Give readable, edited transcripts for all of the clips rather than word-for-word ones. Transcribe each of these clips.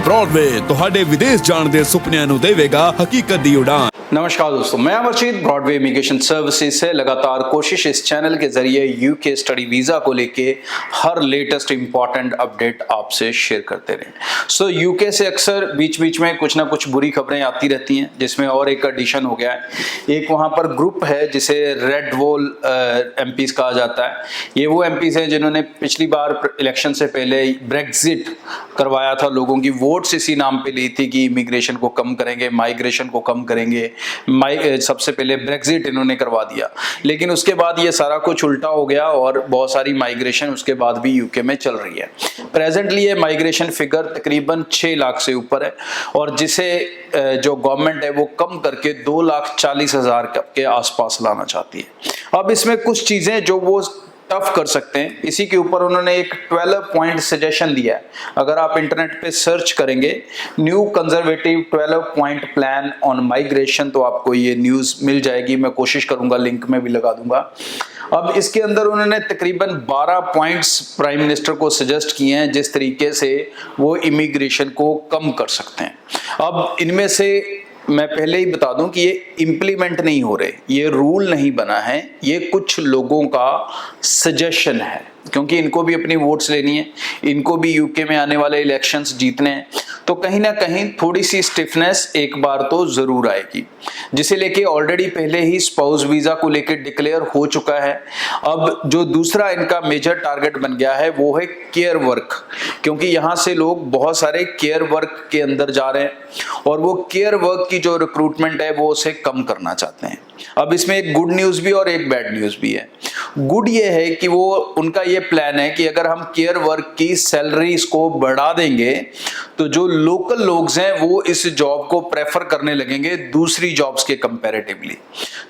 Broadway ਤੁਹਾਡੇ विदेश जाने ਦੇ ਸੁਪਨਿਆਂ ਨੂੰ ਦੇਵੇਗਾ ਹਕੀਕਤ ਦੀ ਉਡਾਨ। नमस्कार दोस्तों, मैं अमरजीत ब्रॉडवे इमिग्रेशन सर्विसेज से लगातार कोशिश इस चैनल के जरिए यूके स्टडी वीज़ा को लेके हर लेटेस्ट इंपॉर्टेंट अपडेट आपसे शेयर करते रहे। यूके से अक्सर बीच बीच में कुछ ना कुछ बुरी खबरें आती रहती हैं, जिसमें और एक एडिशन हो गया है। एक वहाँ पर ग्रुप है जिसे रेड वॉल एमपीज कहा जाता है। ये वो एमपीज हैं जिन्होंने पिछली बार इलेक्शन से पहले ब्रेक्जिट करवाया था, लोगों की वोट्स इसी नाम पे ली थी कि इमिग्रेशन को कम करेंगे, माइग्रेशन को कम करेंगे। सबसे पहले ब्रेक्जिट इन्होंने करवा दिया, लेकिन उसके बाद ये सारा कुछ उल्टा हो गया और बहुत सारी माइग्रेशन उसके बाद भी यूके में चल रही है। प्रेजेंटली ये माइग्रेशन फिगर तकरीबन 6 लाख से ऊपर है और जिसे जो गवर्नमेंट है वो कम करके 2,40,000 के आसपास लाना चाहती है। अब इसमें कुछ चीजें जो वो टफ कर सकते हैं, इसी के ऊपर उन्होंने एक 12 पॉइंट सजेशन दिया है। अगर आप इंटरनेट पे सर्च करेंगे new conservative 12 point plan on migration तो आपको ये न्यूज़ मिल जाएगी। मैं कोशिश करूंगा लिंक में भी लगा दूंगा। अब इसके अंदर उन्होंने तकरीबन 12 पॉइंट्स प्राइम मिनिस्टर को सजेस्ट किए हैं जिस तरीके से वो इमिग्रेशन को कम कर सकते हैं। अब इनमें से मैं पहले ही बता दूं कि ये इम्प्लीमेंट नहीं हो रहे, ये रूल नहीं बना है, ये कुछ लोगों का सजेशन है, क्योंकि इनको भी अपनी वोट्स लेनी है, इनको भी यूके में आने वाले इलेक्शंस जीतने हैं, तो कहीं ना कहीं थोड़ी सी स्टिफनेस एक बार तो जरूर आएगी, जिसे लेके ऑलरेडी पहले ही स्पाउस वीजा को लेके डिक्लेयर हो चुका है। अब जो दूसरा इनका मेजर टारगेट बन गया है वो है केयर वर्क, क्योंकि यहाँ से लोग बहुत सारे केयर वर्क के अंदर जा रहे हैं और वो केयर वर्क की जो रिक्रूटमेंट है वो उसे कम करना चाहते हैं। अब इसमें एक गुड न्यूज भी और एक बैड न्यूज भी है। गुड ये है कि वो उनका ये प्लान है कि अगर हम केयर वर्क की सैलरीज को बढ़ा देंगे तो जो लोकल लोग हैं वो इस जॉब को प्रेफर करने लगेंगे दूसरी जॉब्स के कंपैरेटिवली।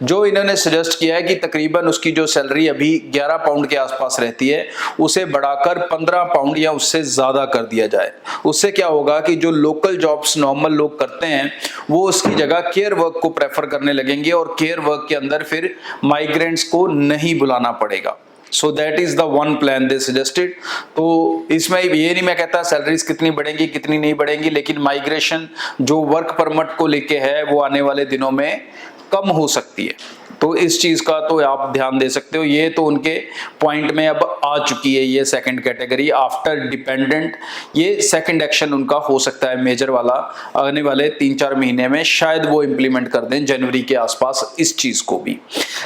जो इन्होंने सजेस्ट किया है कि तकरीबन उसकी जो सैलरी अभी 11 पाउंड के आसपास रहती है उसे बढ़ाकर 15 पाउंड या उससे ज्यादा कर दिया जाए। उससे क्या होगा कि जो लोकल जॉब्स नॉर्मल लोग करते हैं वो उसकी जगह केयर वर्क को प्रेफर करने लगेंगे और केयर वर्क के अंदर फिर माइग्रेंट्स को नहीं बुलाना पड़ेगा। So that is the one plan they suggested. तो इसमें ये नहीं मैं कहता सैलरीज कितनी बढ़ेंगी कितनी नहीं बढ़ेंगी, लेकिन माइग्रेशन जो वर्क परमिट को लेके है वो आने वाले दिनों में कम हो सकती है। तो इस चीज का तो आप ध्यान दे सकते हो। ये तो उनके पॉइंट में अब आ चुकी है ये सेकंड कैटेगरी आफ्टर डिपेंडेंट। ये सेकंड एक्शन उनका हो सकता है मेजर वाला, आने वाले 3-4 महीने में शायद वो इंप्लीमेंट कर दें जनवरी के आसपास इस चीज को भी।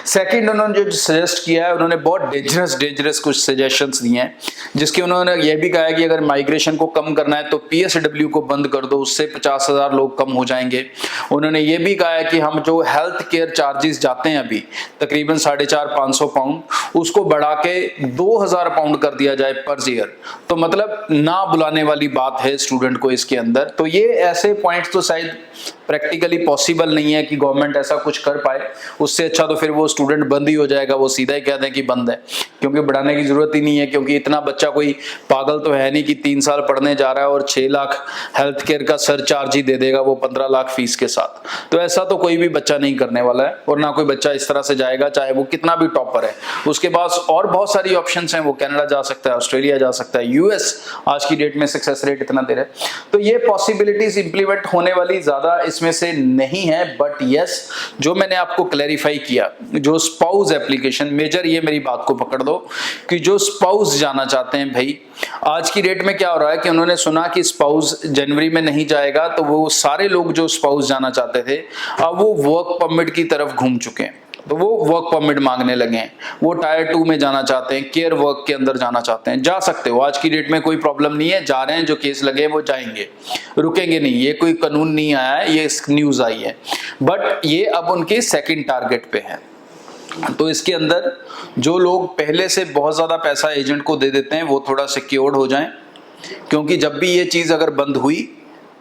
सेकंड उन्होंने जो सजेस्ट किया है उन्होंने बहुत डेंजरस कुछ सजेशंस दिए हैं, जिसके उन्होंने ये भी कहा है कि अगर माइग्रेशन को कम करना है तो PSW को बंद कर दो, उससे 50,000 लोग कम हो जाएंगे। उन्होंने ये भी कहा है कि हम जो हेल्थ केयर चार्जेस जाते हैं अभी तकरीबन 450-500 पाउंड, उसको बढ़ा के 2,000 पाउंड कर दिया जाए पर ईयर। तो मतलब ना बुलाने वाली बात है स्टूडेंट को इसके अंदर। तो ये ऐसे पॉइंट्स तो शायद प्रैक्टिकली पॉसिबल नहीं है कि गवर्नमेंट ऐसा कुछ कर पाए। उससे अच्छा तो फिर वो स्टूडेंट बंद ही हो जाएगा, वो सीधा ही कह दें कि बंद है, क्योंकि बढ़ाने की जरूरत ही नहीं है। क्योंकि इतना बच्चा कोई पागल तो है नहीं कि 3 साल पढ़ने जा रहा है और 6 लाख हेल्थ केयर का सरचार्ज ही दे देगा वो 15 लाख फीस के साथ। तो ऐसा तो कोई भी बच्चा नहीं करने वाला है और ना कोई बच्चा इस तरह से जाएगा, चाहे वो कितना भी टॉपर है। उसके पास और बहुत सारी ऑप्शंस हैं, वो कनाडा जा सकता है, ऑस्ट्रेलिया जा सकता है, US आज की डेट में सक्सेस रेट इतना दे रहा है। तो ये पॉसिबिलिटीज इंप्लीमेंट होने वाली ज्यादा इसमें से नहीं है। बट यस, जो मैंने आपको क्लैरिफाई किया, जो स्पाउस एप्लीकेशन मेजर, ये मेरी बात को पकड़ दो कि जो स्पाउस जाना चाहते हैं भाई, आज की डेट में क्या हो रहा है कि उन्होंने सुना कि स्पाउस जनवरी में नहीं जाएगा, तो वो सारे लोग जो स्पाउस जाना चाहते थे अब वो वर्क परमिट की तरफ घूम चुके हैं। तो वो वर्क परमिट मांगने लगे हैं, वो टायर 2 में जाना चाहते हैं, केयर वर्क के अंदर जाना चाहते हैं। जा सकते हो, आज की डेट में कोई प्रॉब्लम नहीं है, जा रहे हैं, जो केस लगे वो जाएंगे, रुकेंगे नहीं। ये कोई कानून नहीं आया है, ये न्यूज आई है। बट ये अब उनके सेकंड टारगेट पे है। तो इसके अंदर जो लोग पहले से बहुत ज्यादा पैसा एजेंट को दे देते हैं वो थोड़ा सिक्योर्ड हो जाएं, क्योंकि जब भी ये चीज अगर बंद हुई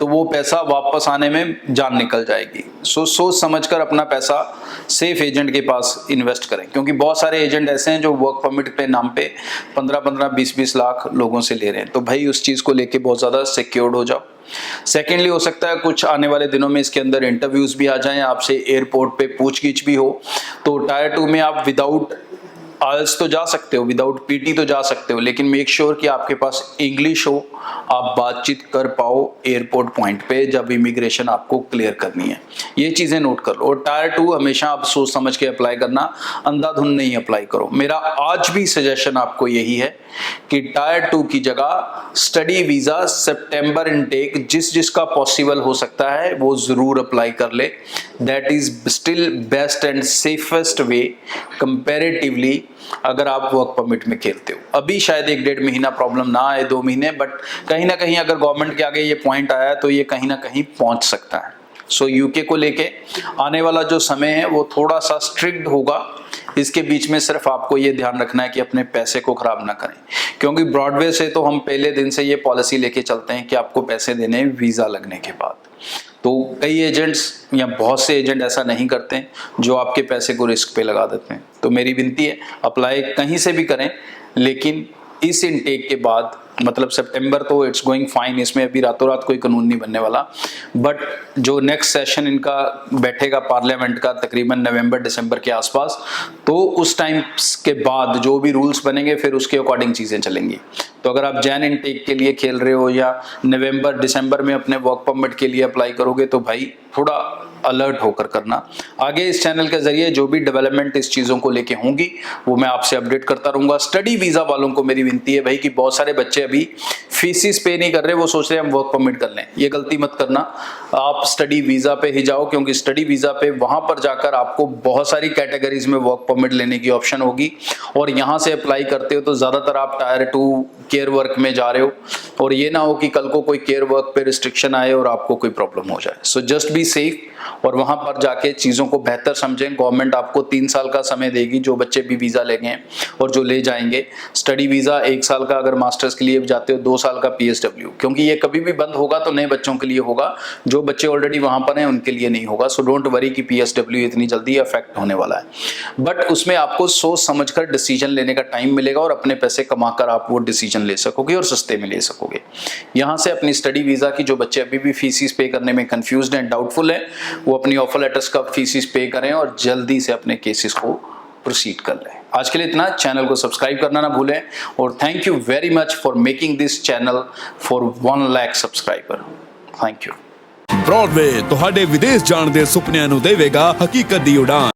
तो वो पैसा वापस आने में जान निकल जाएगी। सोच समझकर अपना पैसा सेफ एजेंट के पास इन्वेस्ट करें, क्योंकि बहुत सारे एजेंट ऐसे हैं जो वर्क परमिट पे नाम पे 15-15, 20-20 लाख लोगों से ले रहे हैं। तो भाई उस चीज को लेके बहुत ज्यादा सिक्योर्ड हो जाओ। सेकेंडली हो सकता है कुछ आने वाले दिनों में इसके अंदर इंटरव्यूज भी आ जाएं, आपसे एयरपोर्ट पे पूछगिछ भी हो, तो टायर 2 में आप विदाउट आइल्स तो जा सकते हो, विदाउट पीटी तो जा सकते हो, लेकिन मेक श्योर कि आपके पास इंग्लिश हो, आप बातचीत कर पाओ एयरपोर्ट पॉइंट पे जब इमिग्रेशन आपको क्लियर करनी है। ये चीज़ें नोट कर लो। और टायर 2 हमेशा आप सोच समझ के अप्लाई करना, अंधाधुंध नहीं अप्लाई करो। मेरा आज भी सजेशन आपको यही है कि टायर 2 की जगह स्टडी वीज़ा सितंबर इनटेक जिसका पॉसिबल हो सकता है वो ज़रूर अप्लाई कर ले। That is still best and safest way comparatively अगर आप वर्क परमिट में खेलते हो। अभी शायद 1-1.5 महीना प्रॉब्लम ना आए, 2 महीने, बट कहीं ना कहीं अगर गवर्नमेंट के आगे ये पॉइंट आया तो ये कहीं ना कहीं पहुंच सकता है। सो यूके को लेके आने वाला जो समय है वो थोड़ा सा स्ट्रिक्ट होगा। इसके बीच में सिर्फ आपको ये ध्यान रखना है कि अपने पैसे को खराब ना करें, क्योंकि ब्रॉडवे से तो हम पहले दिन से ये पॉलिसी लेके चलते हैं कि आपको पैसे देने हैं वीज़ा लगने के बाद। तो कई एजेंट्स या बहुत से एजेंट ऐसा नहीं करते हैं जो आपके पैसे को रिस्क पे लगा देते हैं। तो मेरी विनती है अप्लाई कहीं से भी करें, लेकिन इस इनटेक के बाद मतलब सितंबर तो इट्स गोइंग फाइन, इसमें अभी रातों रात कोई कानून नहीं बनने वाला, बट जो नेक्स्ट सेशन इनका बैठेगा पार्लियामेंट का तकरीबन नवंबर-दिसंबर के आसपास, तो उस टाइम के बाद जो भी रूल्स बनेंगे फिर उसके अकॉर्डिंग चीज़ें चलेंगी। तो अगर आप जैन इनटेक के लिए खेल रहे हो या नवंबर-दिसंबर में अपने वर्क परमिट के लिए अप्लाई करोगे तो भाई थोड़ा अलर्ट होकर करना। आगे इस चैनल के जरिए जो भी डेवलपमेंट इस चीज़ों को लेके होंगी वो मैं आपसे अपडेट करता रहूँगा। स्टडी वीज़ा वालों को मेरी विनती है भाई कि बहुत सारे बच्चे अभी फीसिस पे नहीं कर रहे, वो सोच रहे हैं हम वर्क परमिट कर लें। ये गलती मत करना, आप स्टडी वीज़ा पे ही जाओ, क्योंकि स्टडी वीज़ा पे वहाँ पर जाकर आपको बहुत सारी कैटेगरीज में वर्क परमिट लेने की ऑप्शन होगी। और यहाँ से अप्लाई करते हो तो ज़्यादातर आप टायर 2 केयर वर्क में जा रहे हो, और ये ना हो कि कल को कोई केयर वर्क पे रिस्ट्रिक्शन आए और आपको कोई प्रॉब्लम हो जाए। सो जस्ट बी सेफ और वहाँ पर जाके चीज़ों को बेहतर समझें। गवर्नमेंट आपको 3 साल का समय देगी जो बच्चे भी वीज़ा लेंगे और जो ले जाएंगे। स्टडी वीज़ा 1 साल का अगर मास्टर्स के लिए जाते हो, 2 साल का PSW, क्योंकि ये कभी भी बंद होगा तो नए बच्चों के लिए होगा, जो बच्चे ऑलरेडी वहाँ पर हैं उनके लिए नहीं होगा। सो डोंट वरी कि PSW इतनी जल्दी अफेक्ट होने वाला है, बट उसमें आपको सोच समझ कर डिसीजन लेने का टाइम मिलेगा और अपने पैसे कमाकर आप वो डिसीजन ले सकोगे और सस्ते में ले सकोगे। यहाँ से अपनी स्टडी वीज़ा की जो बच्चे अभी भी फीसिस पे करने में कंफ्यूज्ड हैं, डाउटफुल है, वो अपनी ऑफर लेटर्स का फीसिस पे करें और जल्दी से अपने केसेस को प्रोसीड कर लें। आज के लिए इतना। चैनल को सब्सक्राइब करना ना भूलें और thank you very much for making this channel for 1 lakh subscriber. Thank you. Broadway ਤੁਹਾਡੇ ਵਿਦੇਸ਼ ਜਾਣ ਦੇ ਸੁਪਨਿਆਂ ਨੂੰ ਦੇਵੇਗਾ ਹਕੀਕਤ ਦੀ ਉਡਾਨ।